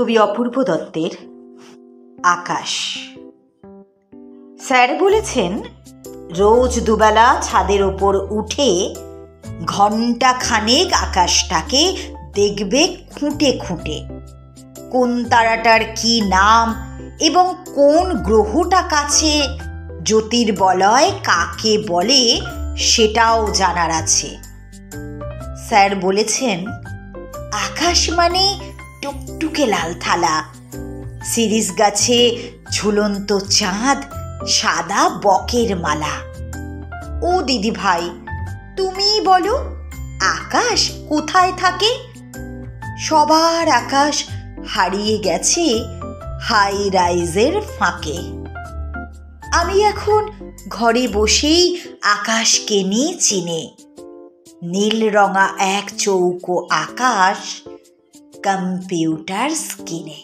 কবি অপূর্ব দত্তের আকাশ। স্যার বলেছেন, রোজ দুবেলা ছাদের ওপর উঠে ঘণ্টা খানেক আকাশটাকে দেখবে খুঁটে খুঁটে, কোন তারাটার কি নাম এবং কোন গ্রহটা কাছে, জ্যোতির্বলয় কাকে বলে সেটাও জানার আছে। স্যার বলেছেন, আকাশ মানে টুকটুকে লাল থালা, শিরীষ গাছে ঝুলন্ত চাঁদ, সাদা বকের মালা। ও দিদি ভাই, তুমিই বলো, আকাশ কোথায় থাকে? সবার আকাশ হারিয়ে গেছে হাই রাইজের ফাঁকে। আমি এখন ঘরে বসেই আকাশকে নিয়ে চিনে, নীল রঙা এক চৌকো আকাশ কম্পিউটার স্ক্রিনে।